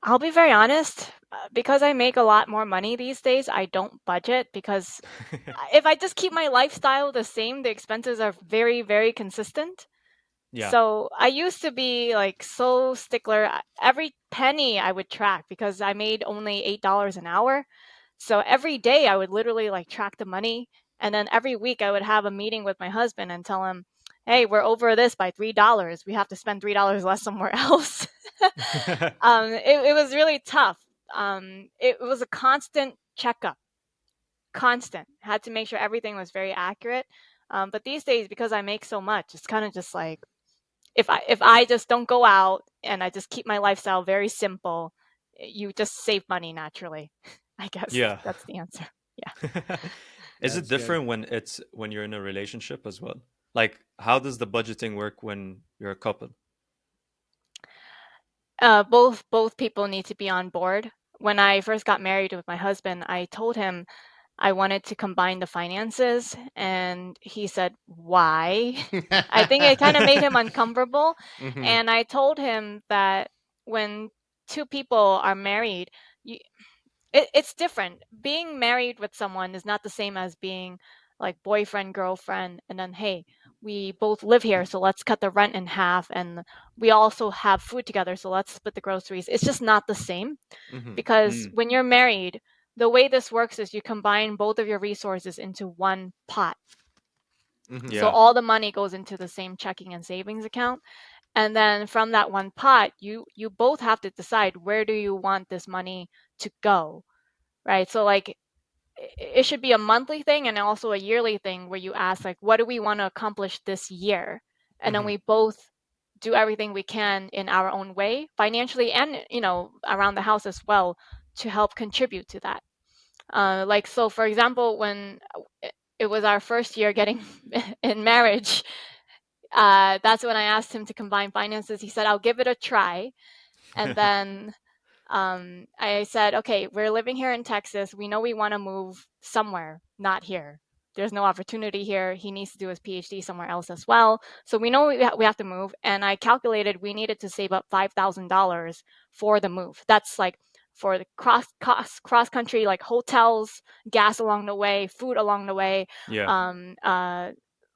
I'll be very honest, because I make a lot more money these days, I don't budget because if I just keep my lifestyle the same, the expenses are very, very consistent. Yeah. So I used to be like so stickler. Every penny I would track because I made only $8 an hour. So every day I would literally like track the money. And then every week I would have a meeting with my husband and tell him, hey, we're over this by $3. We have to spend $3 less somewhere else. It was really tough. It was a constant checkup, constant. Had to make sure everything was very accurate. But these days, because I make so much, it's kind of just like if I just don't go out and I just keep my lifestyle very simple, you just save money naturally. I guess Yeah. that's the answer. Yeah. Is it That's good. different when you're in a relationship as well? Like, how does the budgeting work when you're a couple? Both people need to be on board. When I first got married with my husband, I told him I wanted to combine the finances, and he said, "Why?" I think it kind of made him uncomfortable, Hmm. and I told him that when two people are married, you, it's different. Being married with someone is not the same as being like boyfriend, girlfriend, and then, hey, we both live here, so let's cut the rent in half, and we also have food together, so let's split the groceries. It's just not the same Hmm. because Mm, when you're married, the way this works is you combine both of your resources into one pot. Hmm. So yeah. all the money goes into the same checking and savings account. And then from that one pot, you both have to decide where do you want this money to go, right? So like it should be a monthly thing and also a yearly thing where you ask like what do we want to accomplish this year, and then Hmm. we both do everything we can in our own way financially and around the house as well to help contribute to that. Like so for example, when it was our first year getting in marriage, that's when I asked him to combine finances. He said I'll give it a try, and then I said, okay, we're living here in Texas. We know we want to move somewhere, not here. There's no opportunity here. He needs to do his PhD somewhere else as well. So we know we have to move. And I calculated we needed to save up $5,000 for the move. That's like for the cross country, like hotels, gas along the way, food along the way, Yeah. um, uh,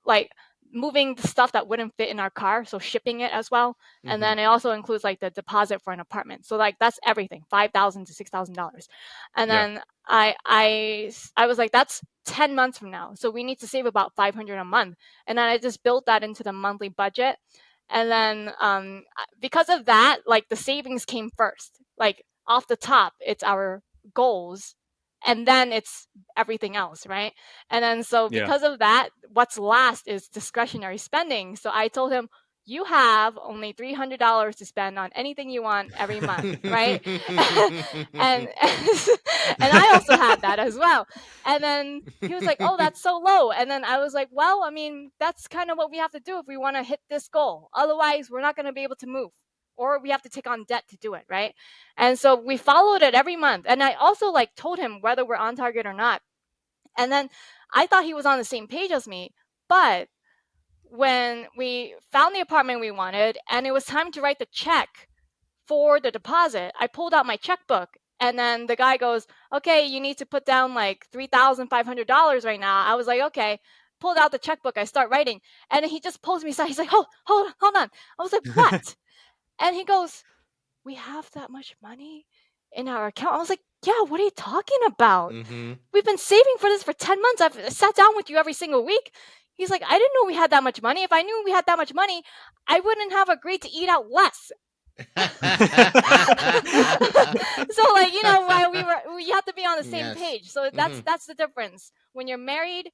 like moving the stuff that wouldn't fit in our car, so shipping it as well. And Hmm. then it also includes like the deposit for an apartment. So like that's everything, $5,000 to $6,000. And Yeah. then I was like, that's 10 months from now. So we need to save about 500 a month. And then I just built that into the monthly budget. And then because of that, like the savings came first. Like off the top, it's our goals, and then it's everything else, right? And then so Yeah. because of that, what's last is discretionary spending. So I told him, you have only $300 to spend on anything you want every month, right? and and I also had that as well. And then he was like, "Oh, that's so low." And then I was like, "Well, I mean, that's kind of what we have to do if we want to hit this goal. Otherwise, we're not going to be able to move." Or we have to take on debt to do it, right? And so we followed it every month. And I also like told him whether we're on target or not. And then I thought he was on the same page as me. But when we found the apartment we wanted and it was time to write the check for the deposit, I pulled out my checkbook, and then the guy goes, "Okay, you need to put down like $3,500 right now." I was like, "Okay." Pulled out the checkbook, I start writing, and then he just pulls me aside. He's like, hold on." I was like, "What?" And he goes, "We have that much money in our account." I was like, "Yeah, what are you talking about? Hmm. We've been saving for this for 10 months. I've sat down with you every single week." He's like, "I didn't know we had that much money. If I knew we had that much money, I wouldn't have agreed to eat out less." So like while we have to be on the same Yes. page. So Hmm. that's the difference. When you're married,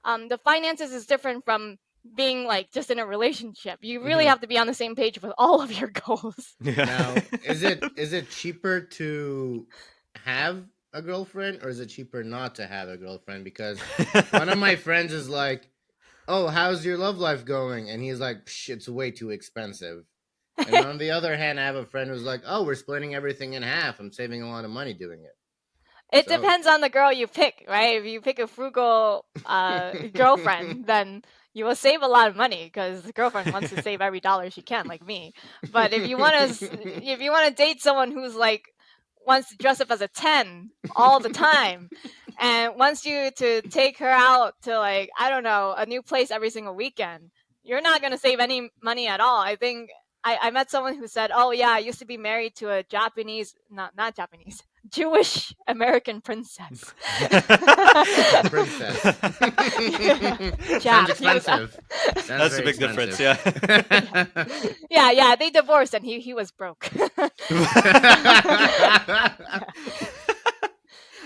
the finances is different from being like just in a relationship. You really Hmm. have to be on the same page with all of your goals. Yeah. Now, is it cheaper to have a girlfriend or is it cheaper not to have a girlfriend? Because one of my friends is like, "Oh, how's your love life going?" And he's like, "Psh, it's way too expensive." And on the other hand, I have a friend who's like, "Oh, we're splitting everything in half. I'm saving a lot of money doing it." It So, depends on the girl you pick, right? If you pick a frugal girlfriend, then you will save a lot of money because the girlfriend wants to save every dollar she can, like me. But if you want to date someone who's like wants to dress up as a 10 all the time and wants you to take her out to, like, I don't know, a new place every single weekend, you're not going to save any money at all. I think I met someone who said, oh yeah, I used to be married to a Japanese, not Japanese, Jewish American princess. Princess. Jap. Sounds expensive. Sounds That's a very big difference, expensive. yeah. Yeah, they divorced and he was broke.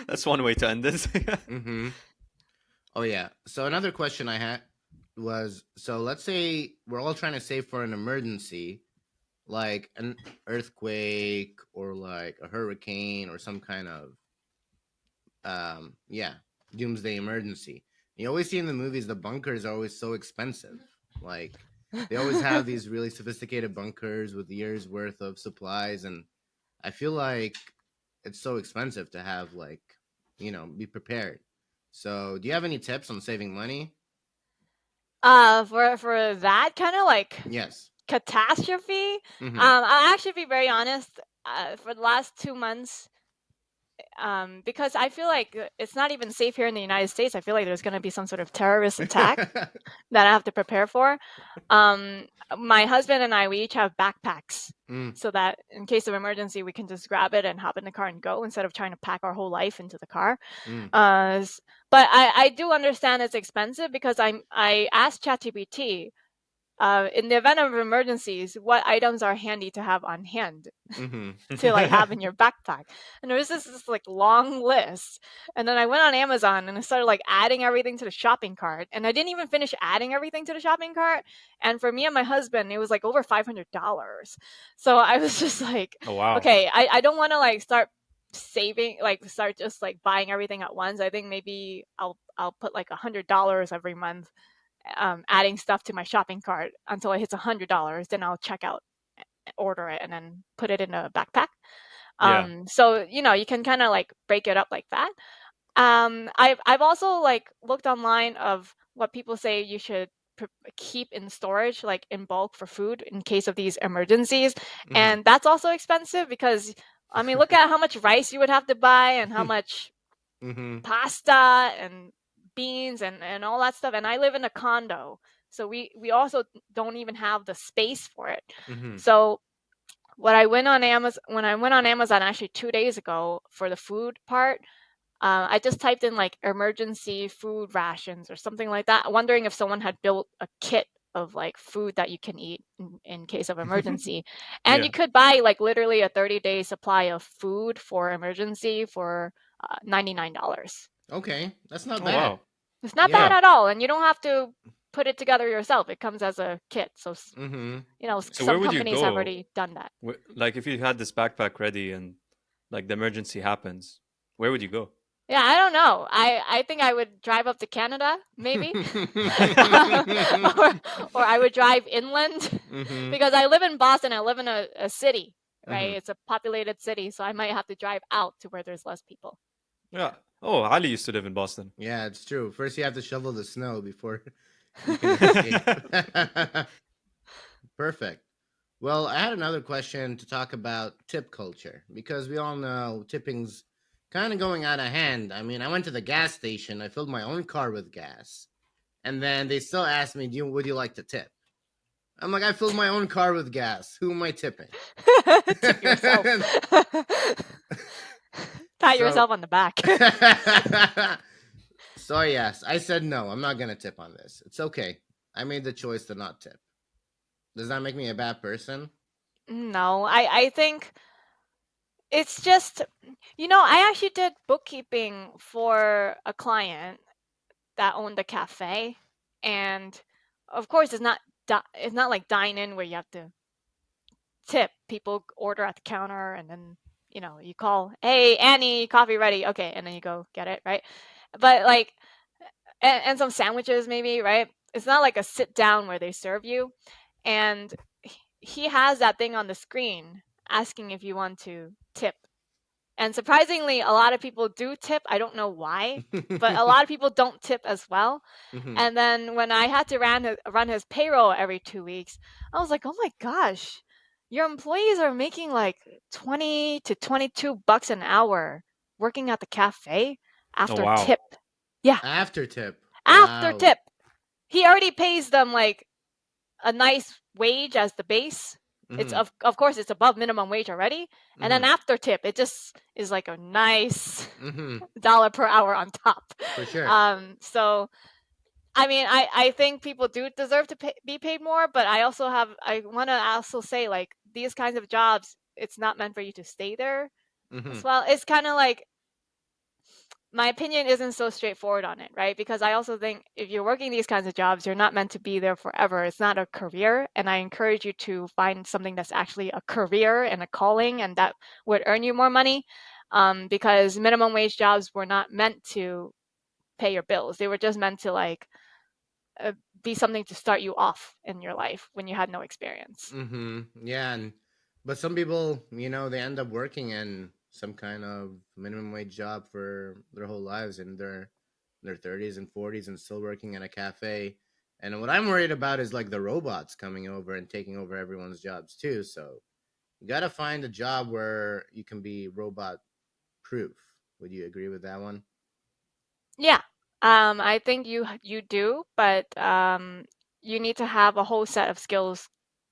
That's one way to end this. Mm-hmm. Oh yeah. So another question I had was, so let's say we're all trying to save for an emergency, like an earthquake or like a hurricane or some kind of yeah, doomsday emergency. You always see in the movies the bunkers are always so expensive. Like they always have these really sophisticated bunkers with years worth of supplies, and I feel like it's so expensive to have, like, be prepared. So, do you have any tips on saving money? For that kind of like Yes. catastrophe, Mm-hmm. I'll actually be very honest. For the last 2 months, because I feel like it's not even safe here in the United States. I feel like there's going to be some sort of terrorist attack that I have to prepare for. My husband and I, we each have backpacks, so that in case of emergency, we can just grab it and hop in the car and go instead of trying to pack our whole life into the car. But I do understand it's expensive because I asked ChatGPT, in the event of emergencies, what items are handy to have on hand to like have in your backpack. And there was this like long list. And then I went on Amazon and I started like adding everything to the shopping cart. And I didn't even finish adding everything to the shopping cart. And for me and my husband, it was like over $500. So I was just like, Oh wow. okay, I don't want to like start saving, like start just like buying everything at once. I think maybe I'll put like $100 every month, adding stuff to my shopping cart until it hits $100. Then I'll check out, order it, and then put it in a backpack. Yeah. So you can kind of like break it up like that. I've also like looked online of what people say you should keep in storage, like in bulk for food in case of these emergencies, and that's also expensive because I mean, look at how much rice you would have to buy and how much pasta and beans and all that stuff. And I live in a condo, so we also don't even have the space for it. So when I went on Amazon actually 2 days ago for the food part, I just typed in like emergency food rations or something like that, wondering if someone had built a kit of like food that you can eat in case of emergency. And you could buy like literally a 30-day supply of food for emergency for $99. Okay, that's not Oh bad. wow. It's not bad at all, and you don't have to put it together yourself. It comes as a kit. So So some where would you companies have go? already done that. Like if you had this backpack ready and like the emergency happens, where would you go? Yeah, I don't know. I think I would drive up to Canada, maybe. or I would drive inland because I live in Boston. I live in a city, right? It's a populated city, so I might have to drive out to where there's less people. Yeah. Oh, Ali used to live in Boston. Yeah, it's true. First, you have to shovel the snow before you can escape. Perfect. Well, I had another question to talk about tip culture, because we all know tipping's kind of going out of hand. I mean, I went to the gas station, I filled my own car with gas, and then they still asked me, would you like to tip? I'm like, I filled my own car with gas. Who am I tipping? Tip yourself. Pat yourself on the back. So yes, I said no, I'm not going to tip on this. It's okay. I made the choice to not tip. Does that make me a bad person? No, I think it's just, I actually did bookkeeping for a client that owned a cafe, and of course it's not like dine in where you have to tip. People order at the counter and then you call, hey Annie, coffee ready, okay, and then you go get it, right? But like, and some sandwiches maybe, right? It's not like a sit down where they serve you. And he has that thing on the screen asking if you want to tip. And surprisingly, a lot of people do tip. I don't know why, but a lot of people don't tip as well. And then when I had to run his payroll every 2 weeks, I was like, oh my gosh, your employees are making like 20 to 22 bucks an hour working at the cafe Oh after wow. tip. Yeah, After tip. after Wow. tip. He already pays them like a nice wage as the base. It's Mm-hmm. of course it's above minimum wage already, and then Mm-hmm. after tip it just is like a nice Mm-hmm. dollar per hour on top. For sure. So I mean, I think people do deserve to be paid more, but I want to also say like these kinds of jobs, it's not meant for you to stay there Mm-hmm. as well. It's kind of like my opinion isn't so straightforward on it, right? Because I also think if you're working these kinds of jobs, you're not meant to be there forever. It's not a career. And I encourage you to find something that's actually a career and a calling and that would earn you more money. Because minimum wage jobs were not meant to pay your bills. They were just meant to like uh, be something to start you off in your life when you had no experience. Mm-hmm. Yeah, but some people, they end up working in some kind of minimum wage job for their whole lives, and their 30s and 40s, and still working in a cafe. And what I'm worried about is like the robots coming over and taking over everyone's jobs too. So you got to find a job where you can be robot proof. Would you agree with that one? Yeah, I think you do, but you need to have a whole set of skills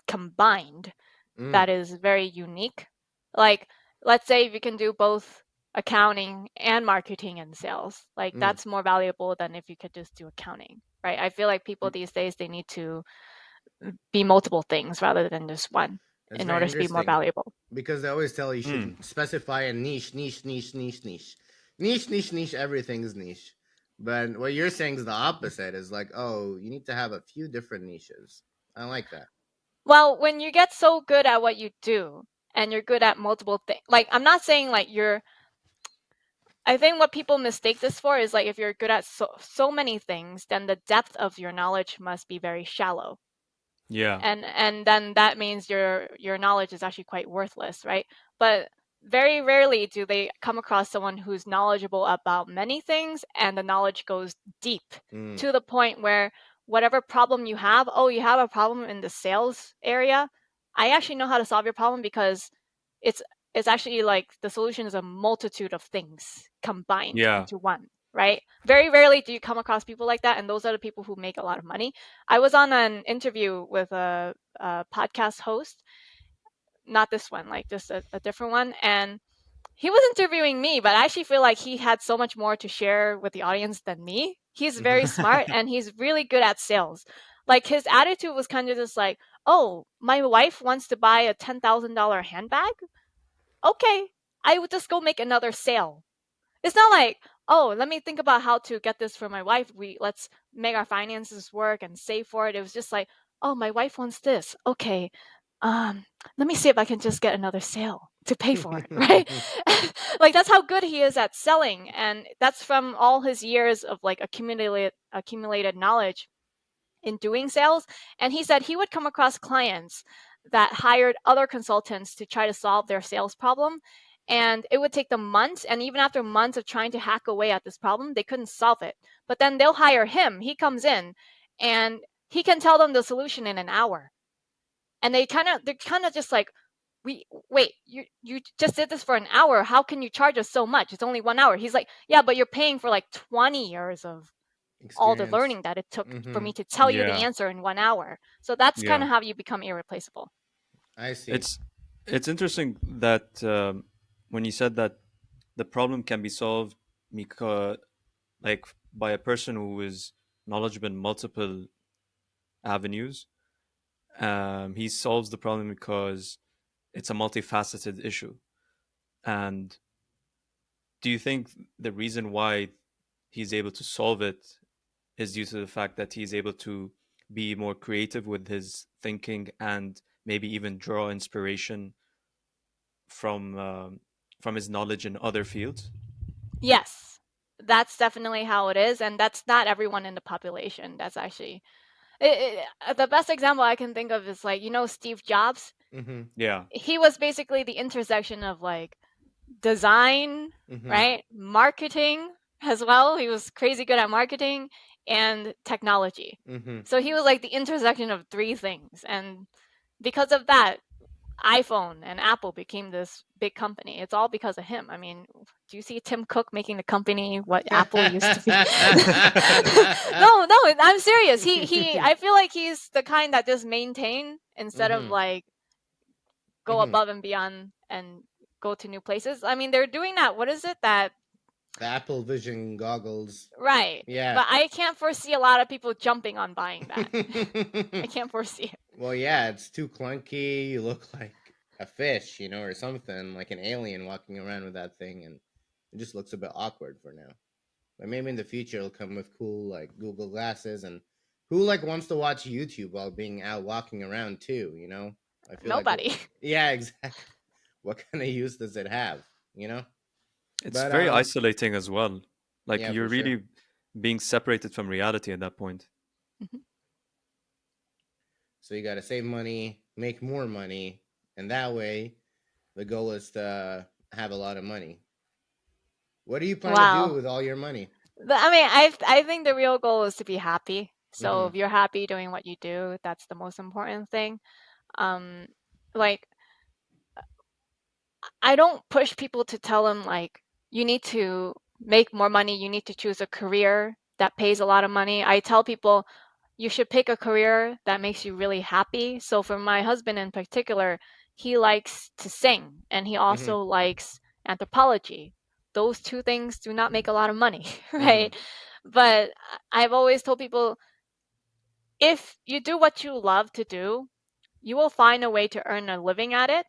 combined Mm, that is very unique. Like, let's say if you can do both accounting and marketing and sales, like mm. that's more valuable than if you could just do accounting, right? I feel like people these days they need to be multiple things rather than just one That's in very order to be more interesting valuable. because they always tell you Hmm. should specify a niche, niche, niche, niche, niche, niche, niche, niche. Everything is niche. But what you're saying is the opposite. Is like, oh, you need to have a few different niches. I like that. Well, when you get so good at what you do and you're good at multiple things, like I'm not saying like I think what people mistake this for is like if you're good at so many things, then the depth of your knowledge must be very shallow. Yeah. And then that means your knowledge is actually quite worthless, right? But very rarely do they come across someone who's knowledgeable about many things and the knowledge goes deep Mm, to the point where whatever problem you have, oh, you have a problem in the sales area, I actually know how to solve your problem because it's it's actually like the solution is a multitude of things combined Yeah. into one, right? Very rarely do you come across people like that, and those are the people who make a lot of money. I was on an interview with a podcast host, not this one, like just a different one, and he was interviewing me, but I actually feel like he had so much more to share with the audience than me. He's very smart and he's really good at sales. Like his attitude was kind of just like, "Oh, my wife wants to buy a $10,000 handbag. Okay, I would just go make another sale." It's not like, oh, let me think about how to get this for my wife. Let's make our finances work and save for it. It was just like, oh, my wife wants this. Okay. Um, Let me see if I can just get another sale to pay for it, right? Like that's how good he is at selling. And that's from all his years of like accumulated knowledge in doing sales. And he said he would come across clients that hired other consultants to try to solve their sales problem. And it would take them months. And even after months of trying to hack away at this problem, they couldn't solve it. But then they'll hire him. He comes in and he can tell them the solution in an hour. And they're kind of just like, we wait, you just did this for an hour. How can you charge us so much? It's only 1 hour. He's like, yeah, but you're paying for like 20 years of all the experience. learning that it took for Mm-hmm. me to tell you the Yeah. answer in 1 hour. So that's kind Yeah. of how you become irreplaceable. I see. It's it's interesting that when you said that the problem can be solved because like by a person who is knowledgeable in multiple avenues. He solves the problem because it's a multifaceted issue. And do you think the reason why he's able to solve it is due to the fact that he's able to be more creative with his thinking and maybe even draw inspiration from from his knowledge in other fields? Yes, that's definitely how it is. And that's not everyone in the population. That's actually the best example I can think of is like, Steve Jobs. Mm-hmm. Yeah. He was basically the intersection of like design, Mm-hmm. right? Marketing as well. He was crazy good at marketing and technology. Mm-hmm. So he was like the intersection of three things. And because of that, iPhone and Apple became this big company. It's all because of him. I mean, do you see Tim Cook making the company what Apple used to be? No, I'm serious. I feel like he's the kind that just maintain instead of Mhm. like go Mhm. above and beyond and go to new places. I mean, they're doing that. What is it that The Apple Vision goggles. right? Yeah. But I can't foresee a lot of people jumping on buying that. I can't foresee it. Well, yeah, it's too clunky. You look like a fish, or something like an alien walking around with that thing, and it just looks a bit awkward for now. But maybe in the future it'll come with cool like Google glasses, and who like wants to watch YouTube while being out walking around too? I feel like Nobody. yeah, exactly. What kind of use does it have? You know? It's But very isolating as well. Like yeah, for you're sure. really being separated from reality at that point. Mhm. So you got to save money, make more money, and that way the goal is to have a lot of money. What do you plan to do Wow. with all your money? I mean, I think the real goal is to be happy. So Mm-hmm. if you're happy doing what you do, that's the most important thing. Um, like I don't push people to tell them like you need to make more money, you need to choose a career that pays a lot of money. I tell people you should pick a career that makes you really happy. So for my husband in particular, he likes to sing and he Mm-hmm. also likes anthropology. Those two things do not make a lot of money, Mm-hmm. right? But I've always told people if you do what you love to do, you will find a way to earn a living at it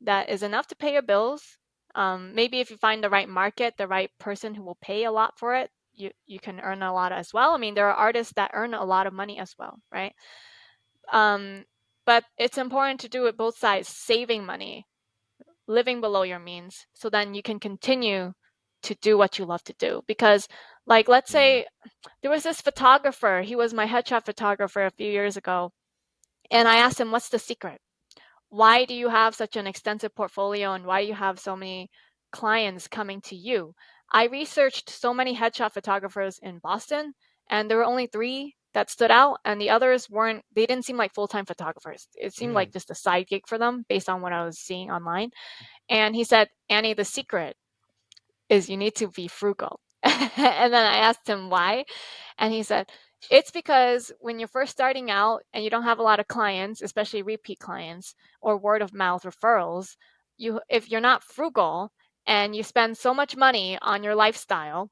that is enough to pay your bills. Maybe if you find the right market, the right person who will pay a lot for it, you can earn a lot as well. I mean, there are artists that earn a lot of money as well, right? Um, but it's important to do it both sides, saving money, living below your means, so then you can continue to do what you love to do. Because, like, let's Mm-hmm. say there was this photographer, he was my headshot photographer a few years ago, and I asked him, what's the secret? Why do you have such an extensive portfolio and why do you have so many clients coming to you? I researched so many headshot photographers in Boston, and there were only three that stood out, and the others weren't, they didn't seem like full time photographers. It seemed Mm-hmm. like just a side gig for them based on what I was seeing online. And he said, Annie, the secret is you need to be frugal. And then I asked him why. And he said, it's because when you're first starting out and you don't have a lot of clients, especially repeat clients or word of mouth referrals, if you're not frugal and you spend so much money on your lifestyle,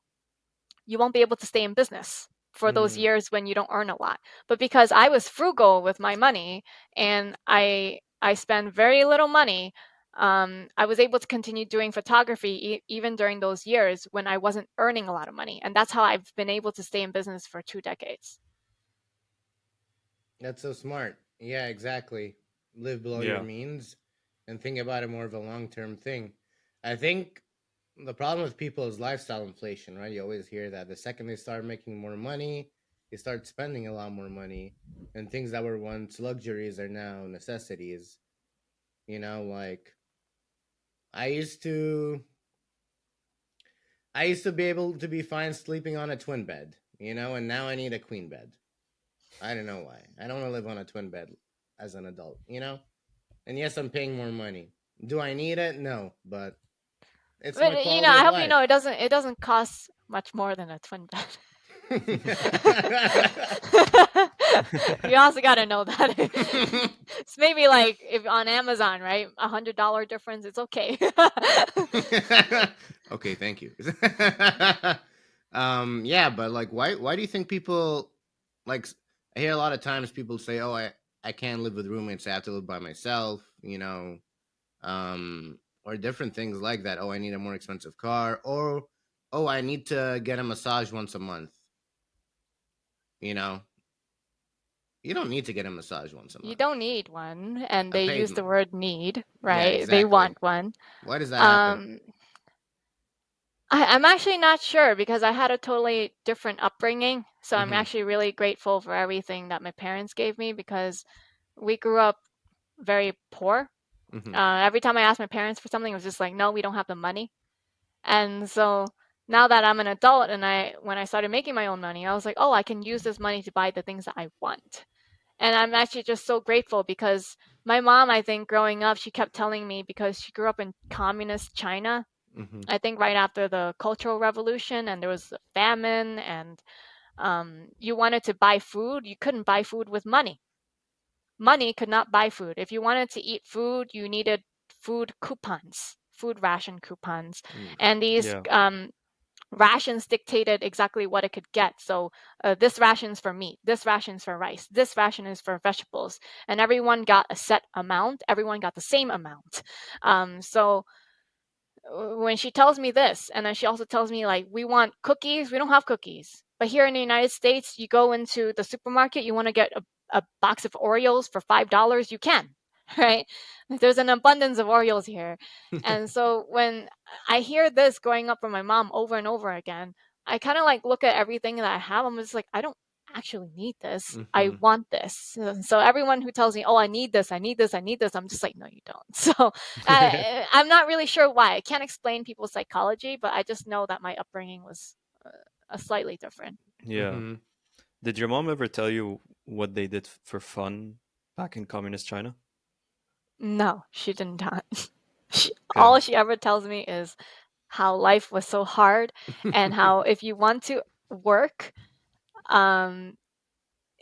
you won't be able to stay in business for those Mm-hmm. years when you don't earn a lot. But because I was frugal with my money and I spend very little money, I was able to continue doing photography even during those years when I wasn't earning a lot of money. And that's how I've been able to stay in business for 2 decades. That's so smart. Yeah, exactly. Live below your Yeah. means and think about it more of a long term thing. I think the problem with people is lifestyle inflation, right? You always hear that the second they start making more money, they start spending a lot more money, and things that were once luxuries are now necessities. Like I used to I used to be able to be fine sleeping on a twin bed, and now I need a queen bed. I don't know why. I don't want to live on a twin bed as an adult. And yes, I'm paying more money. Do I need it? No, but it's my But quality I of hope you know life. it doesn't cost much more than a twin bed. You also got to know that it's maybe like if on Amazon, right? $100 difference, it's okay. Okay, thank you. Yeah, but like, why do you think people like? I hear a lot of times people say, "Oh, I can't live with roommates. I have to live by myself," or different things like that. Oh, I need a more expensive car, or oh, I need to get a massage once a month. You know, you don't need to get a massage once a You month. don't need one, and A they paid use the month. word need, Yeah, right? They exactly. want one. Why does that happen? Um, I'm actually not sure because I had a totally different upbringing. So I'm Mm-hmm. actually really grateful for everything that my parents gave me because we grew up very poor. Mm-hmm. Every time I asked my parents for something, it was just like, no, we don't have the money. And so now that I'm an adult and when I started making my own money, I was like, oh, I can use this money to buy the things that I want. And I'm actually just so grateful because my mom, I think growing up, she kept telling me, because she grew up in communist China, Mm-hmm. I think right after the Cultural Revolution, and there was a famine, and you wanted to buy food, you couldn't buy food with money. Money could not buy food. If you wanted to eat food, you needed food coupons, food ration coupons. Mm. And these Yeah. rations dictated exactly what it could get. So this ration's for meat, this ration's for rice, this ration is for vegetables, and everyone got a set amount. Everyone got the same amount. So when she tells me this, and then she also tells me, like, we want cookies, we don't have cookies. But here in the United States, you go into the supermarket, you want to get a box of Oreos for $5, you can, right? There's an abundance of Oreos here. And so when I hear this growing up from my mom over and over again, I kind of like look at everything that I have. I'm just like, I don't actually need this. I Mm-hmm. want this. So everyone who tells me, "Oh, I need this, I need this, I need this," I'm just like, no, you don't. So I'm not really sure why. I can't explain people's psychology, but I just know that my upbringing was a slightly different. Yeah. Mm-hmm. Did your mom ever tell you what they did for fun back in communist China? No, she did not. Okay. All she ever tells me is how life was so hard, and how if you want to work, um,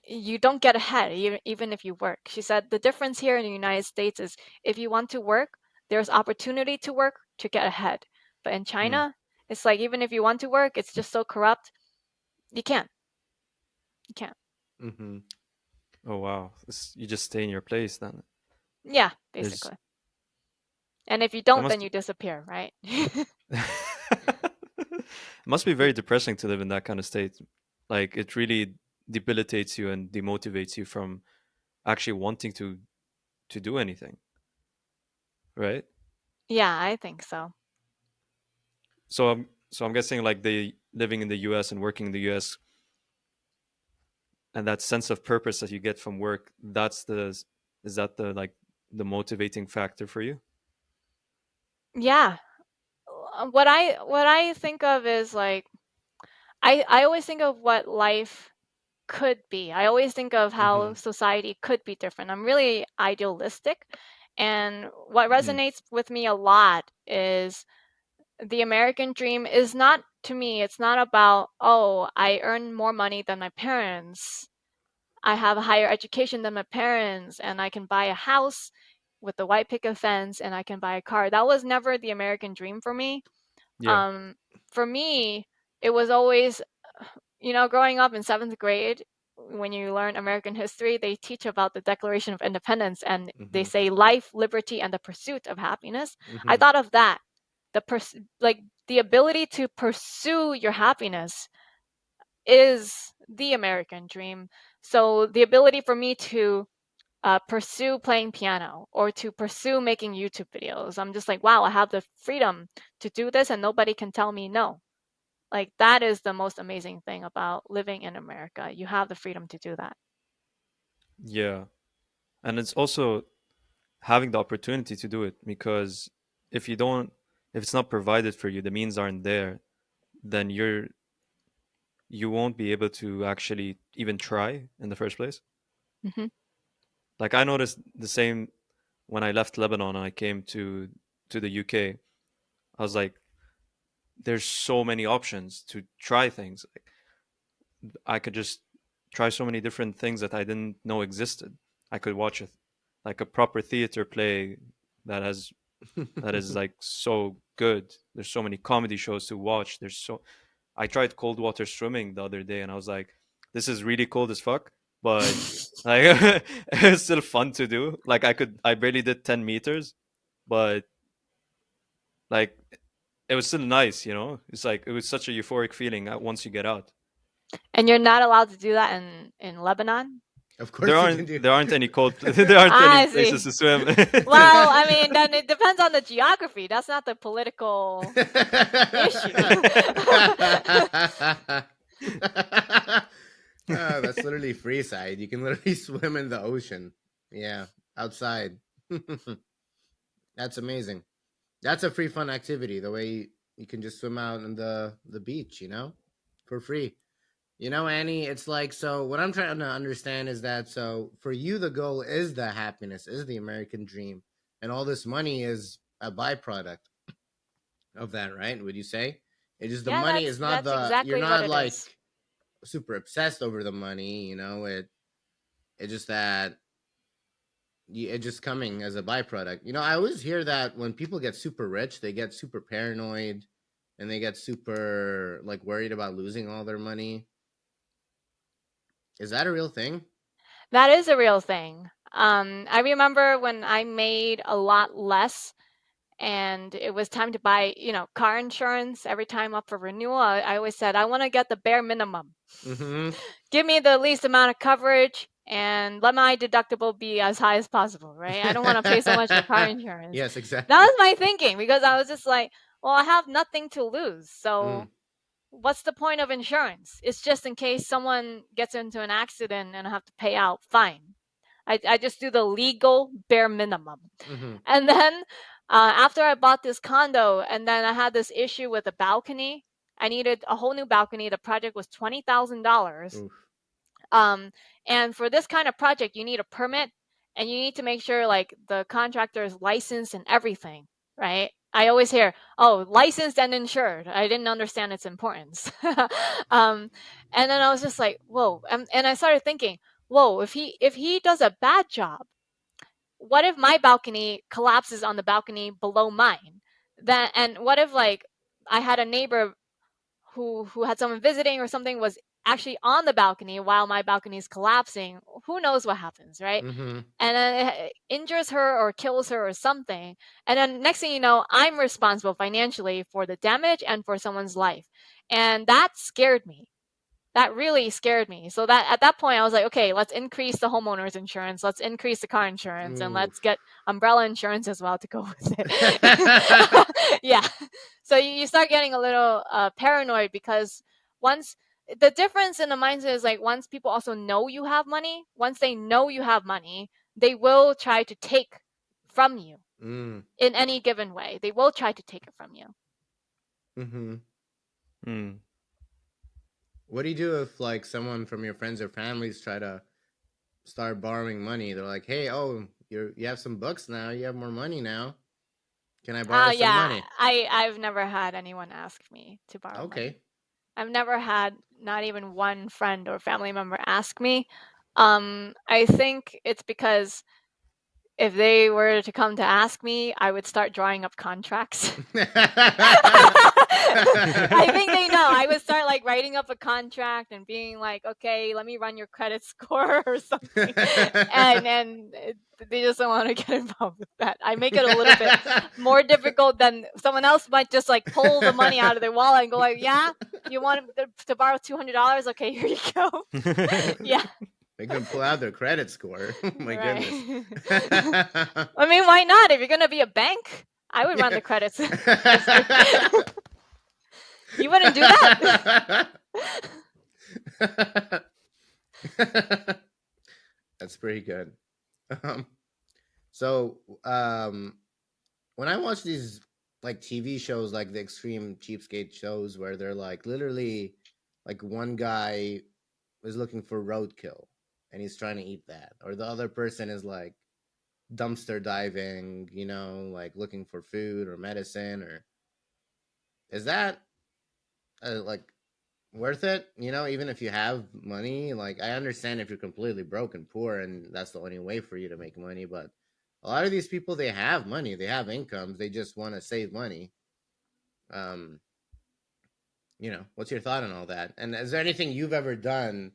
you don't get ahead even if you work. She said the difference here in the United States is if you want to work, there's opportunity to work to get ahead. But in Hmm. China, it's like even if you want to work, it's just so corrupt, you can't. You can't. Mm-hmm. Oh wow. You just stay in your place then. Yeah, There's basically. And if you that don't, then must you disappear, right? it must be very depressing to live in that kind of state. Like it really debilitates you and demotivates you from actually wanting to do anything, right? Yeah, I think so. So I'm guessing like they living in the US and working in the US and that sense of purpose that you get from work, is that the like the motivating factor for you? Yeah. What I think of is like I always think of what life could be. I always think of Mm-hmm. how society could be different. I'm really idealistic, and what Hmm. resonates with me a lot is the American dream is not, to me, it's not about, oh, I earn more money than my parents. I have a higher education than my parents, and I can buy a house with the white picket fence, and I can buy a car. That was never the American dream for me. Yeah. Um, for me, it was always, growing up in seventh grade, when you learn American history, they teach about the Declaration of Independence, and they Mm-hmm. say life, liberty, and the pursuit of happiness. I Mm-hmm. thought of that, like the ability to pursue your happiness is the American dream. So the ability for me to pursue playing piano or to pursue making YouTube videos, I'm just like, wow, I have the freedom to do this, and nobody can tell me no. Like that is the most amazing thing about living in America. You have the freedom to do that. Yeah. And it's also having the opportunity to do it because if you don't if it's not provided for you, the means aren't there, then you won't be able to actually even try in the first place. Hmm. Like I noticed the same when I left Lebanon and I came to the UK. I was like, there's so many options to try things. Like, I could just try so many different things that I didn't know existed. I could watch like a proper theater play that has that is like so good. There's so many comedy shows to watch. I tried cold water swimming the other day and I was like, this is really cold as fuck, but like it's still fun to do. Like I barely did 10 meters, but like it was still nice, you know? It's like it was such a euphoric feeling once you get out. And you're not allowed to do that in Lebanon? Of There course you can aren't do. there aren't any cold there aren't any I places see. to swim. Well, I mean, then it depends on the geography. That's not the political issue. That's literally free side. You can literally swim in the ocean. Yeah, outside. That's amazing. That's a free fun activity. The way you can just swim out on the beach, for free. You know, Annie, it's like, so what I'm trying to understand is that, so for you, the goal is the happiness, is the American dream, and all this money is a byproduct of that, right? Would you say? It just, the Yeah, money is not that's the, you're exactly what not it is. like super obsessed over the money, you know, it's just that it's just coming as a byproduct. You know, I always hear that when people get super rich, they get super paranoid and they get super like worried about losing all their money. Is that a real thing? That is a real thing. I remember when I made a lot less and it was time to buy, car insurance every time up for renewal. I always said, I want to get the bare minimum. Mm-hmm. Give me the least amount of coverage and let my deductible be as high as possible, right? I don't want to pay so much for car insurance. Yes, That exactly. was my thinking because I was just like, well, I have nothing to lose. Mm. So what's the point of insurance? It's just in case someone gets into an accident and I have to pay out, fine. I just do the legal bare minimum. Mm-hmm. And then after I bought this condo, and then I had this issue with the balcony, I needed a whole new balcony. The project was $20,000. Oof. Um, and for this kind of project, you need a permit and you need to make sure like the contractor is licensed and everything, right? I always hear, oh, licensed and insured. I didn't understand its importance. um, and then I was just like, whoa. And I started thinking, whoa, if he does a bad job, what if my balcony collapses on the balcony below mine? Then and what if like I had a neighbor who had someone visiting or something was actually on the balcony while my balcony is collapsing? Who knows what happens, right? Mm-hmm. And then it injures her or kills her or something. And then next thing you know, I'm responsible financially for the damage and for someone's life. And that scared me. That really scared me. So that at that point I was like, okay, let's increase the homeowner's insurance, let's increase the car insurance, and let's Oof. get umbrella insurance as well to go with it. Yeah. So you start getting a little paranoid because once the difference in the mindset is like once people also know you have money, once they know you have money, they will try to take from you Mm. in any given way. They will try to take it from you. Mm-hmm. Hmm. What do you do if like someone from your friends or families try to start borrowing money? They're like, "Hey, oh, you have some bucks now. You have more money now. Can I borrow some Yeah, money?" I've never had anyone ask me to borrow money. Okay. I've never had not even one friend or family member ask me. I think it's because if they were to come to ask me, I would start drawing up contracts. I think they know. I would start like writing up a contract and being like, okay, let me run your credit score or something. And they just don't want to get involved with that. I make it a little bit more difficult than someone else might just like pull the money out of their wallet and go like, yeah, you want to borrow $200? Okay, here you go. Yeah. Make them pull out their credit score. My Right. goodness. I mean, why not? If you're gonna be a bank, I would run the credits. You wouldn't do that? That's pretty good. Um, so, when I watch these like TV shows, like the extreme cheapskate shows, where they're like literally, like one guy is looking for roadkill and he's trying to eat that, or the other person is like dumpster diving, you know, like looking for food or medicine, or is that like worth it? You know, even if you have money, like I understand if you're completely broke and poor and that's the only way for you to make money, but a lot of these people, they have money, they have incomes, they just want to save money. Um, you know, what's your thought on all that? And is there anything you've ever done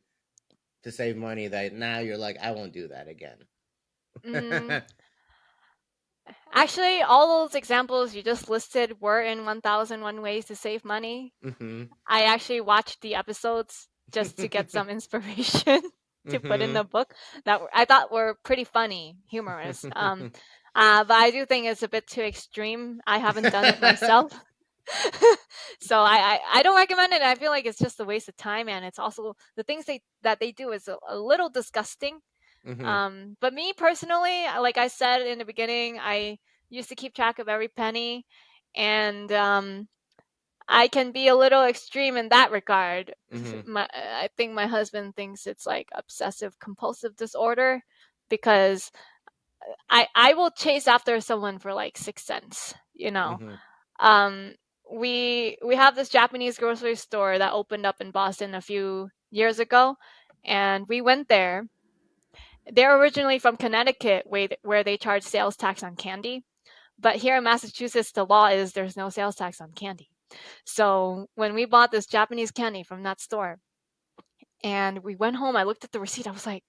to save money that now you're like, I won't do that again? Mm, actually, all those examples you just listed were in 1001 Ways to Save Money. Mm-hmm. I actually watched the episodes just to get some inspiration to put in Mm-hmm. the book that I thought were pretty funny, humorous. But I do think it's a bit too extreme. I haven't done it myself. So I don't recommend it. I feel like it's just a waste of time, and it's also the things that they do is a little disgusting. Mm-hmm. But me personally, like I said in the beginning, I used to keep track of every penny, and I can be a little extreme in that regard. Mm-hmm. I think my husband thinks it's like obsessive compulsive disorder because I will chase after someone for like 6 cents, you know. Mm-hmm. Um, we have this Japanese grocery store that opened up in Boston a few years ago, and we went there. They're originally from Connecticut, where they charge sales tax on candy. But here in Massachusetts, the law is there's no sales tax on candy. So when we bought this Japanese candy from that store and we went home, I looked at the receipt. I was like,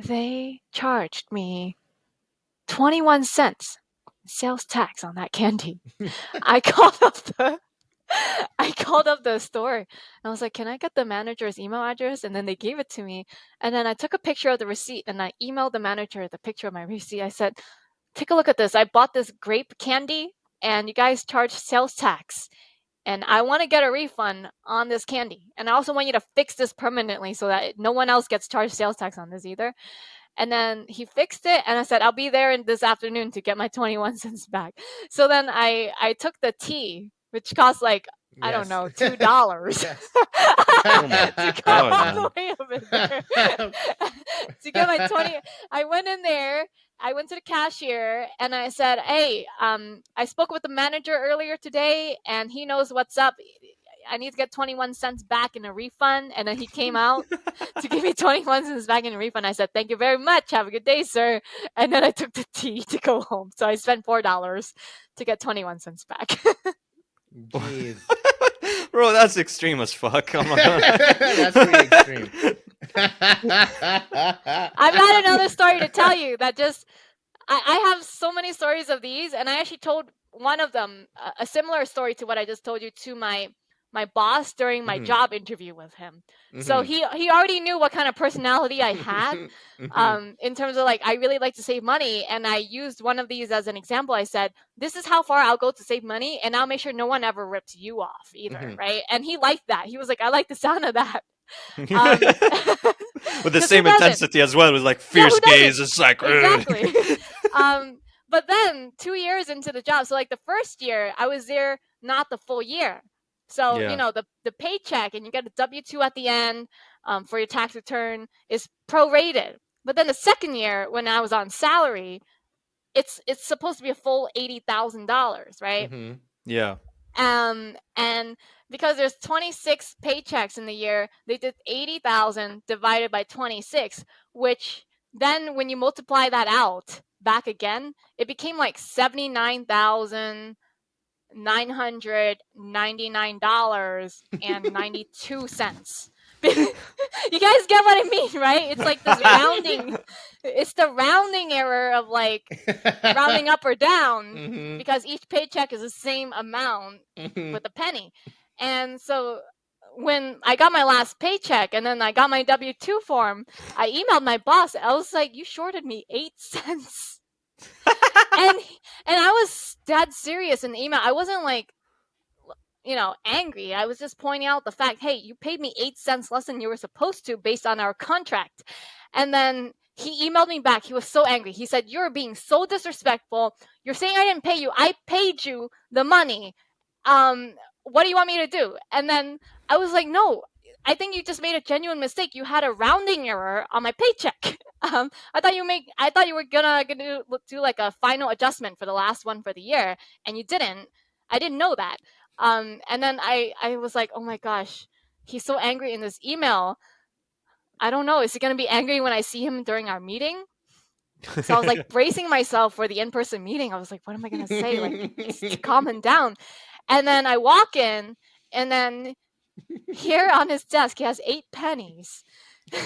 they charged me 21 cents sales tax on that candy. I called up the I called up the store and I was like, "Can I get the manager's email address?" And then they gave it to me. And then I took a picture of the receipt and I emailed the manager the picture of my receipt. I said, "Take a look at this. I bought this grape candy and you guys charge sales tax. And I want to get a refund on this candy. And I also want you to fix this permanently so that no one else gets charged sales tax on this either." And then he fixed it and I said, "I'll be there this afternoon to get my 21 cents back." So then I took the tea, which cost like, I don't Yes. know, $2 Yes. Oh my to go God, all man. the way over there to get my 20. I went in there, I went to the cashier and I said, "Hey, I spoke with the manager earlier today and he knows what's up. I need to get 21 cents back in a refund." And then he came out to give me 21 cents back in a refund. I said, "Thank you very much. Have a good day, sir." And then I took the tea to go home. So I spent $4 to get 21 cents back. Jeez. Bro, that's extreme as fuck. I'm not gonna That's pretty extreme. I've got another story to tell you that just I have so many stories of these, and I actually told one of them a similar story to what I just told you to my boss during my Mhm. job interview with him. So Mhm. he already knew what kind of personality I had. Mhm. In terms of like, I really like to save money, and I used one of these as an example. I said, "This is how far I'll go to save money, and I'll make sure no one ever rips you off either," Mhm. right? And he liked that. He was like, "I like the sound of that." Um, with the because who same doesn't? intensity as well, with like Yeah, fierce who doesn't? gaze. It's like, Exactly. But then 2 years into the job, so like the first year, I was there not the full year. So yeah, the paycheck, and you get a W-2 at the end for your tax return is prorated. But then the second year, when I was on salary, it's supposed to be a full $80,000, right? Mhm. yeah. And because there's 26 paychecks in the year, they did 80,000 divided by 26, which then when you multiply that out back again, it became like $79,999.92. You guys get what I mean, right? It's like this rounding. It's the rounding error of like rounding up or down Mhm. because each paycheck is the same amount Mhm. with a penny. And so when I got my last paycheck and then I got my W-2 form, I emailed my boss. I was like, "You shorted me 8 cents." And and I was dead serious in the email. I wasn't like, angry. I was just pointing out the fact, "Hey, you paid me 8 cents less than you were supposed to based on our contract." And then he emailed me back. He was so angry. He said, "You're being so disrespectful. You're saying I didn't pay you. I paid you the money. Um, what do you want me to do?" And then I was like, "No, I think you just made a genuine mistake. You had a rounding error on my paycheck. I thought you were gonna do like a final adjustment for the last one for the year, and you didn't. I didn't know that." And then I was like, "Oh my gosh, he's so angry in this email. I don't know. Is he gonna be angry when I see him during our meeting?" So I was like bracing myself for the in-person meeting. I was like, "What am I gonna say? Like, just to calm him down." And then I walk in, and then here on his desk, he has 8 pennies.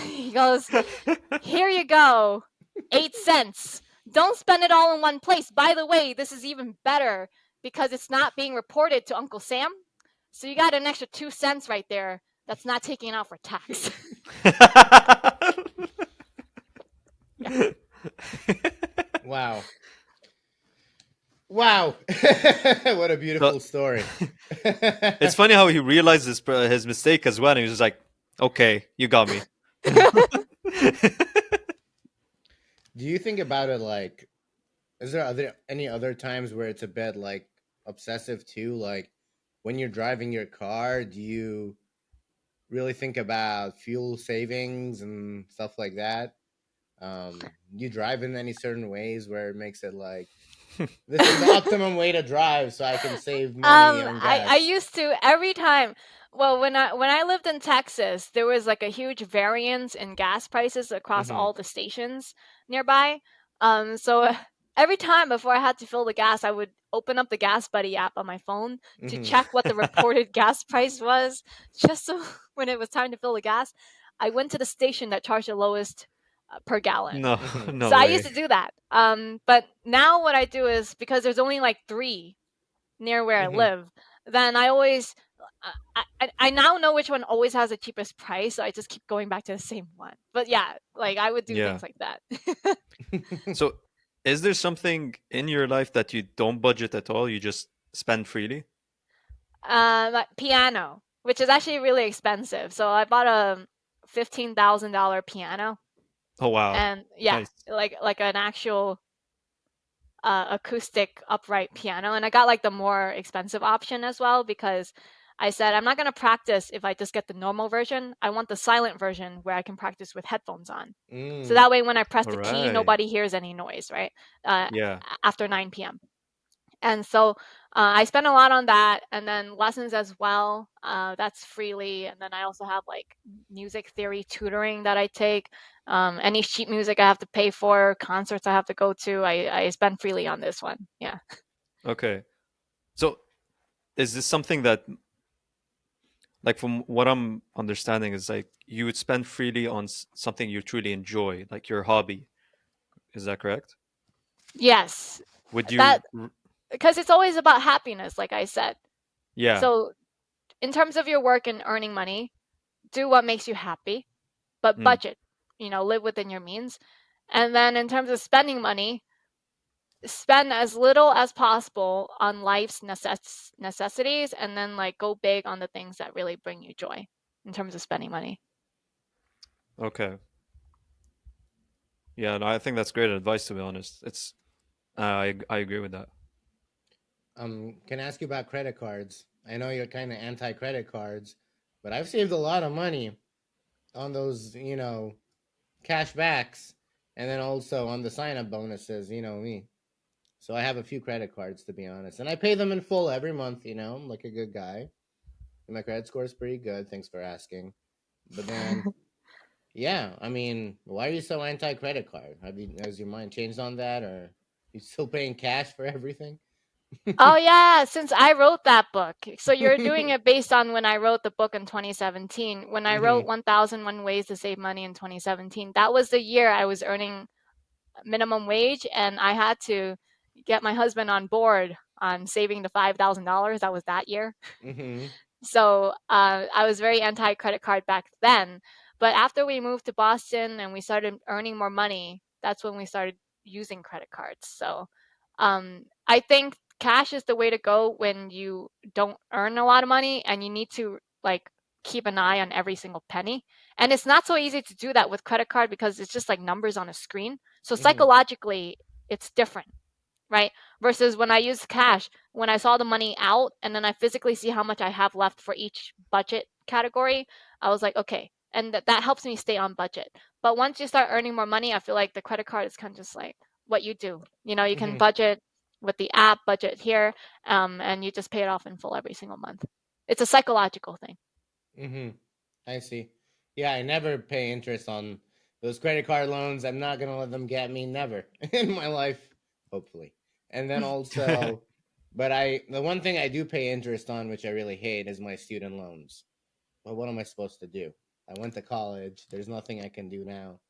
He goes, "Here you go, 8 cents. Don't spend it all in one place. By the way, this is even better because it's not being reported to Uncle Sam. So you got an extra 2 cents right there that's not taken out for tax." Wow. Wow. What a So, beautiful story. it's funny how he realized his mistake as well, and he was just like, "Okay, you got me." Do you think about it like, is there any other times where it's a bit like obsessive too? Like, when you're driving your car, do you really think about fuel savings and stuff like that? Do you drive in any certain ways where it makes it like this is the optimum way to drive so I can save money on I gas? used to every time. Well, when I lived in Texas, there was like a huge variance in gas prices across Mm-hmm. all the stations nearby. So every time before I had to fill the gas, I would open up the Gas Buddy app on my phone to Mm-hmm. check what the reported gas price was, just so when it was time to fill the gas, I went to the station that charged the lowest per gallon. No, Mm-hmm. no So I used way. to do that. But now what I do is because there's only like three near where I Mm-hmm. live, then I always I now know which one always has the cheapest price, so I just keep going back to the same one. But yeah, like I would do Yeah. things like that. So, is there something in your life that you don't budget at all? You just spend freely? Like piano, which is actually really expensive. So I bought a $15,000 piano, Oh wow, and yeah, nice. like an actual acoustic upright piano, and I got like the more expensive option as well because I said I'm not going to practice if I just get the normal version. I want the silent version where I can practice with headphones on. So Mm. that way when I press All the key, right. nobody hears any noise, right? Uh, Yeah. After 9 p.m. And so I spend a lot on that, and then lessons as well. That's freely, and then I also have like music theory tutoring that I take. Any sheet music I have to pay for, concerts I have to go to. I spend freely on this one. Yeah. Okay. So, is this something that, like, from what I'm understanding, is like you would spend freely on something you truly enjoy, like your hobby? Is that correct? Yes. Would That you? because it's always about happiness, like I said. Yeah. So in terms of your work and earning money, do what makes you happy, but Mm. budget. Live within your means. And then in terms of spending money, spend as little as possible on life's necessities, and then like go big on the things that really bring you joy in terms of spending money. Okay. Yeah. No, I think that's great advice. To be honest, it's I agree with that. Can I ask you about credit cards? I know you're kind of anti credit cards, but I've saved a lot of money on those, cash backs, and then also on the sign up bonuses, you know me. So I have a few credit cards to be honest, and I pay them in full every month. I'm like a good guy. And my credit score is pretty good. Thanks for asking. But then, yeah, I mean, why are you so anti credit card? Has your mind changed on that, or you still paying cash for everything? Oh yeah, since I wrote that book. So you're doing it based on when I wrote the book in 2017. When I Mm-hmm. wrote 1001 Ways to Save Money in 2017, that was the year I was earning minimum wage, and I had to get my husband on board on saving the $5,000. That was that year. Mm-hmm. So I was very anti credit card back then. But after we moved to Boston and we started earning more money, that's when we started using credit cards. So I think cash is the way to go when you don't earn a lot of money and you need to like keep an eye on every single penny. And it's not so easy to do that with credit card because it's just like numbers on a screen. So Mm-hmm. psychologically, it's different, right? Versus when I use cash, when I saw the money out and then I physically see how much I have left for each budget category, I was like, okay. And that helps me stay on budget. But once you start earning more money, I feel like the credit card is kind of just like what you do. You can Mm-hmm. budget with the app, budget here, and you just pay it off in full every single month. It's a psychological thing. Mm-hmm. I see. Yeah, I never pay interest on those credit card loans. I'm not gonna let them get me, never in my life, hopefully. And then also, but the one thing I do pay interest on, which I really hate, is my student loans. But what am I supposed to do? I went to college. There's nothing I can do now.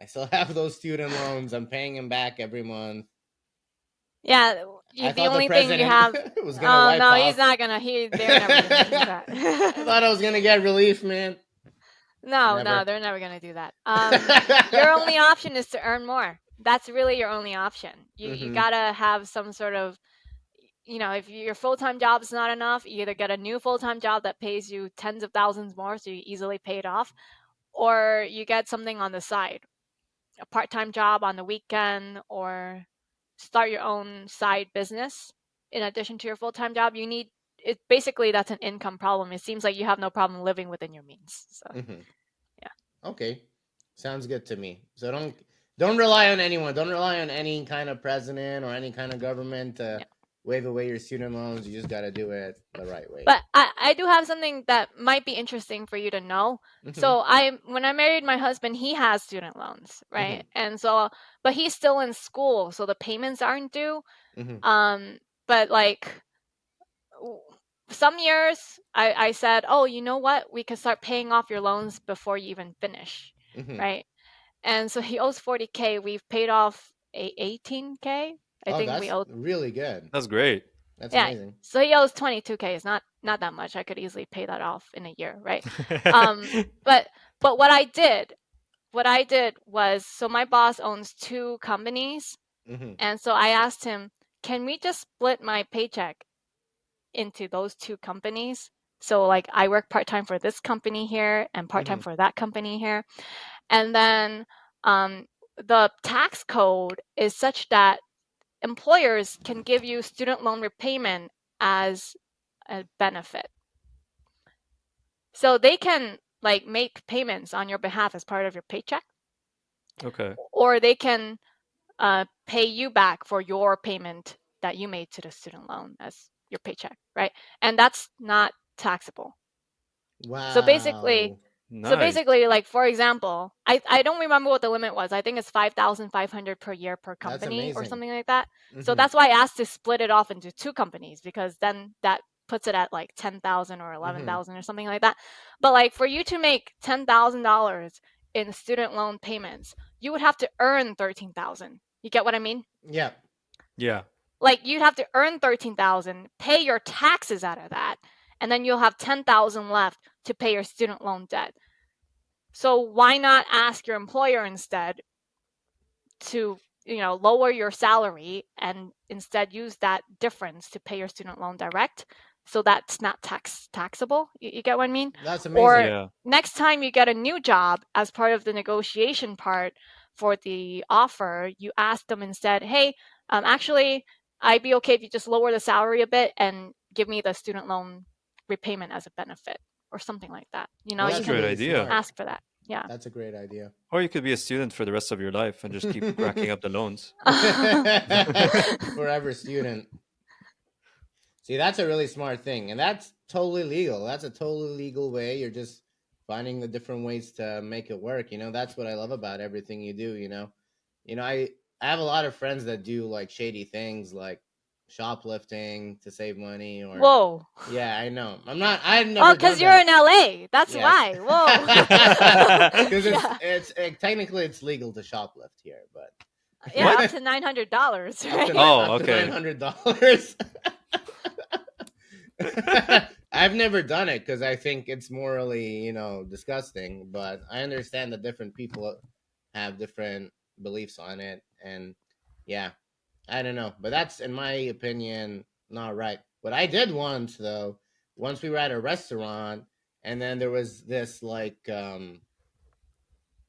I still have those student loans. I'm paying them back every month. Yeah, I the thought the only thing you president have. was gonna Oh wipe no, he's off. not gonna. They're never gonna do that. I thought I was gonna get relief, man. No, Never. they're never gonna do that. Your only option is to earn more. That's really your only option. You Mm-hmm. gotta have some sort of, if your full-time job is not enough, you either get a new full-time job that pays you tens of thousands more, so you easily pay it off, or you get something on the side, a part-time job on the weekend, or start your own side business in addition to your full-time job. You need basically that's an income problem. It seems like you have no problem living within your means. So Okay, sounds good to me. So don't rely on anyone. Don't rely on any kind of president or any kind of government to yeah. waive away your student loans. You just got to do it the right way. But I do have something that might be interesting for you to know. So when I married my husband, he has student loans, right? And so, but he's still in school, so the payments aren't due. But like some years I said, oh, you know what? We can start paying off your loans before you even finish, right? And so he owes 40K. We've paid off 18K. I think we that's owed. really good. That's great. That's Yeah. amazing. So he owes 22K. It's not that much. I could easily pay that off in a year, right? But what I did was, so my boss owns 2 companies, and so I asked him, can we just split my paycheck into those 2 companies? So like I work part-time for this company here and part-time for that company here. And then the tax code is such that employers can give you student loan repayment as a benefit. So they can like make payments on your behalf as part of your paycheck. Okay. Or they can pay you back for your payment that you made to the student loan as your paycheck, right? And that's not taxable. Wow. So basically, Nice. like for example, I don't remember what the limit was. I think it's 5,500 per year per That's company or amazing. something like that. So that's why I asked to split it off into 2 companies, because then that puts it at like 10,000 or 11,000 or something like that. But like for you to make $10,000 in student loan payments, you would have to earn 13,000. You get what I mean? Yeah. Yeah. Like you'd have to earn 13,000, pay your taxes out of that, and then you'll have 10,000 left to pay your student loan debt. So why not ask your employer instead to, lower your salary and instead use that difference to pay your student loan direct, so that's not taxable. You get what I mean? That's amazing. Or Yeah. next time you get a new job, as part of the negotiation part for the offer, you ask them instead, hey, actually, I'd be okay if you just lower the salary a bit and give me the student loan repayment as a benefit or something like that. Well, You That's a can great really idea. smart. ask for that. Yeah. That's a great idea. Or you could be a student for the rest of your life and just keep racking up the loans. Forever student. See, that's a really smart thing, and that's totally legal. That's a totally legal way. You're just finding the different ways to make it work. That's what I love about everything you do. I have a lot of friends that do like shady things, like shoplifting to save money, or Whoa. yeah, I know. I've never. Oh, because you're in LA. That's why. Whoa. Because it's technically it's legal to shoplift here, but yeah, up to $900. Right? Up to $900. I've never done it because I think it's morally, disgusting. But I understand that different people have different beliefs on it, and yeah, I don't know. But that's, in my opinion, not right. What I did once, though, once we were at a restaurant, and then there was this like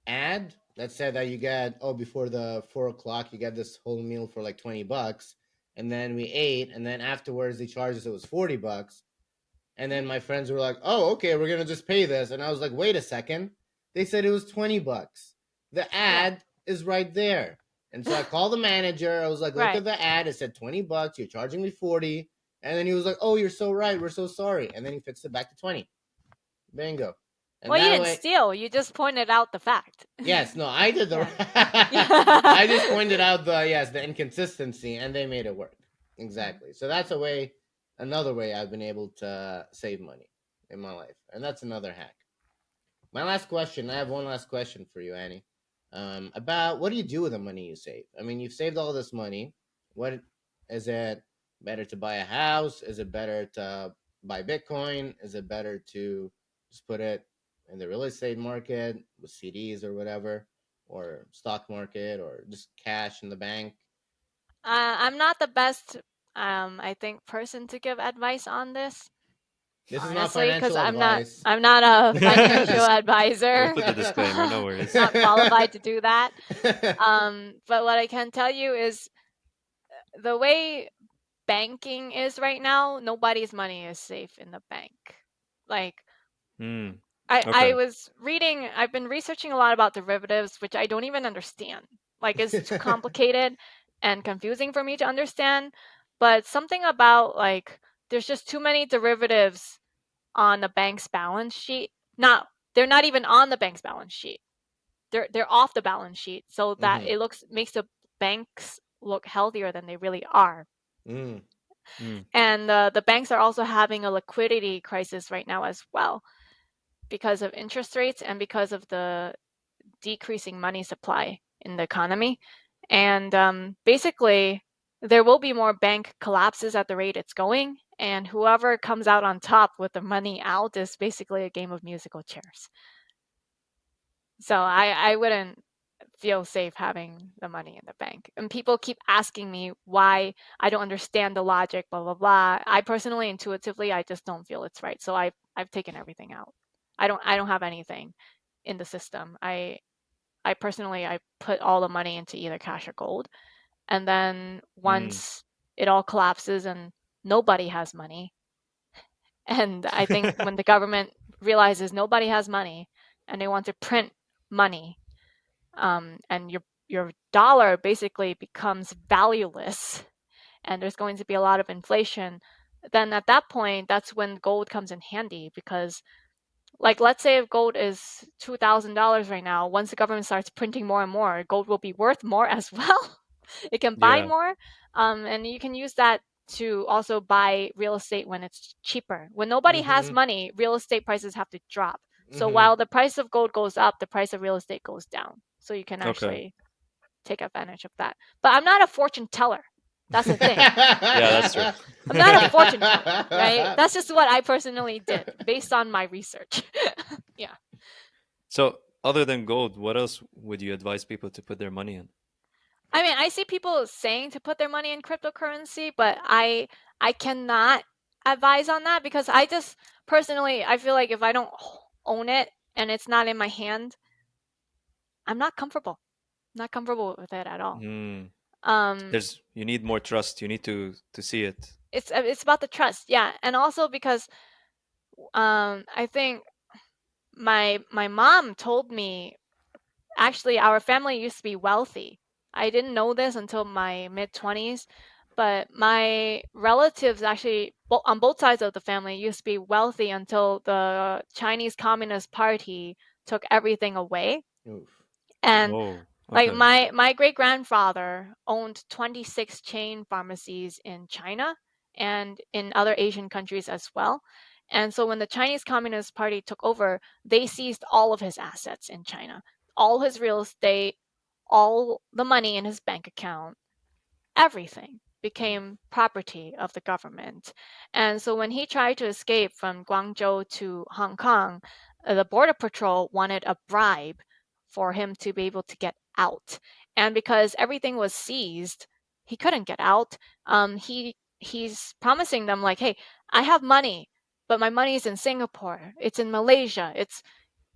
ad that said that you get before the 4 o'clock you get this whole meal for like $20, and then we ate, and then afterwards they charged us, it was $40. And then my friends were like, oh, okay, we're gonna just pay this. And I was like, wait a second, they said it was $20. The ad is right there. And so I called the manager. I was like, look at the ad, it said $20, you're charging me 40. And then he was like, oh, you're so right, we're so sorry. And then he fixed it back to 20. Bingo. And well, you didn't steal. You just pointed out the fact. Yes, no, I did I just pointed out the inconsistency, and they made it work. Exactly. So that's another way I've been able to save money in my life, and that's another hack. My last question. I have one last question for you, Annie. About what do you do with the money you save? I mean, you've saved all this money. What is it? Better to buy a house? Is it better to buy Bitcoin? Is it better to just put it in the real estate market with CDs or whatever, or stock market, or just cash in the bank? I'm not the best, I think, person to give advice on this. This honestly, is not financial advice. I'm not a financial advisor. We'll put the disclaimer, no worries. Not qualified to do that. But what I can tell you is the way banking is right now, nobody's money is safe in the bank. Like, Mm. I Okay. was reading, I've been researching a lot about derivatives, which I don't even understand. Like, it's too complicated and confusing for me to understand. But something about, like, there's just too many derivatives on the bank's balance sheet. Not, they're not even on the bank's balance sheet. They're off the balance sheet, so that Mm-hmm. it makes the banks look healthier than they really are. Mm. Mm. And the banks are also having a liquidity crisis right now as well, because of interest rates and because of the decreasing money supply in the economy. And basically, there will be more bank collapses at the rate it's going, and whoever comes out on top with the money out is basically a game of musical chairs. So I wouldn't feel safe having the money in the bank. And people keep asking me why I don't understand the logic, blah blah blah. I personally, intuitively, I just don't feel it's right. So I've taken everything out. I don't have anything in the system. I personally, I put all the money into either cash or gold. And then Mm. once it all collapses and nobody has money, and I think when the government realizes nobody has money and they want to print money, and your dollar basically becomes valueless, and there's going to be a lot of inflation, then at that point, that's when gold comes in handy. Because, like, let's say if gold is $2,000 right now, once the government starts printing more and more, gold will be worth more as well. It can buy Yeah. more, and you can use that to also buy real estate when it's cheaper. When nobody has Mm-hmm. money, real estate prices have to drop. So Mm-hmm. while the price of gold goes up, the price of real estate goes down. So you can Okay. actually take advantage of that. But I'm not a fortune teller. That's the thing. Yeah, that's true. I'm not a fortune teller, right? That's just what I personally did based on my research. Yeah. So, other than gold, what else would you advise people to put their money in? I mean, I see people saying to put their money in cryptocurrency, but I cannot advise on that, because I just personally, I feel like if I don't own it and it's not in my hand, I'm not comfortable. Not comfortable with it at all. Mm. Um You need more trust. You need to see it. it's about the trust. Yeah. And also because I think my mom told me, actually, our family used to be wealthy. I didn't know this until my mid-20s, but my relatives actually, on both sides of the family, used to be wealthy until the Chinese Communist Party took everything away. Oof. And, Oh, like, okay. my great-grandfather owned 26 chain pharmacies in China and in other Asian countries as well. And so when the Chinese Communist Party took over, they seized all of his assets in China, all his real estate, all the money in his bank account, everything became property of the government. And so when he tried to escape from Guangzhou to Hong Kong, the Border Patrol wanted a bribe for him to be able to get out. And because everything was seized, he couldn't get out. He's promising them, like, hey, I have money, but my money is in Singapore, it's in Malaysia, it's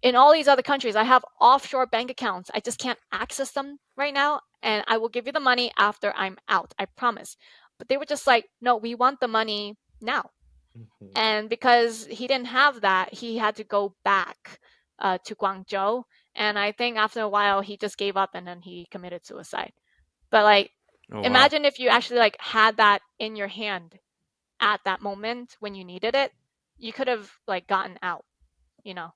in all these other countries. I have offshore bank accounts. I just can't access them right now. And I will give you the money after I'm out. I promise. But they were just like, no, we want the money now. Mhm. And because he didn't have that, he had to go back to Guangzhou. And I think after a while, he just gave up and then he committed suicide. But, like, Oh, wow. imagine if you actually, like, had that in your hand at that moment when you needed it, you could have, like, gotten out, you know.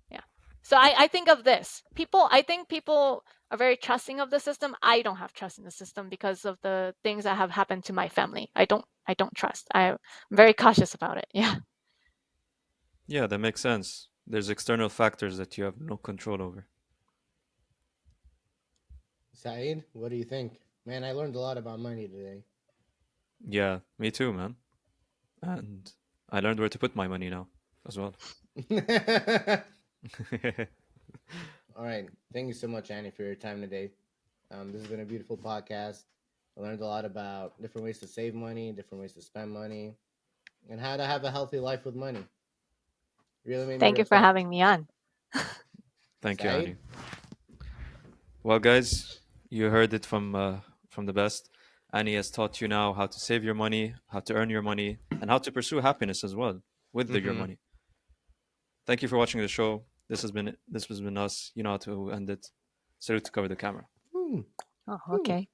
Yeah. So I think of this. I think people are very trusting of the system. I don't have trust in the system because of the things that have happened to my family. I don't trust. I'm very cautious about it. Yeah. Yeah, that makes sense. There's external factors that you have no control over. Saeed, what do you think? Man, I learned a lot about money today. Yeah, me too, man. And I learned where to put my money now as well. All right. Thank you so much, Annie, for your time today. This has been a beautiful podcast. I learned a lot about different ways to save money, different ways to spend money, and how to have a healthy life with money. Really made me Thank you for reflect. having me on. Thank you, Saeed? Annie. Well, guys, you heard it from the best. and he has taught you now how to save your money, how to earn your money, and how to pursue happiness as well with your Mm-hmm. money. Thank you for watching the show. This has been us. You know how to end it. Salute to cover the camera. Ooh, Oh, ooh. okay.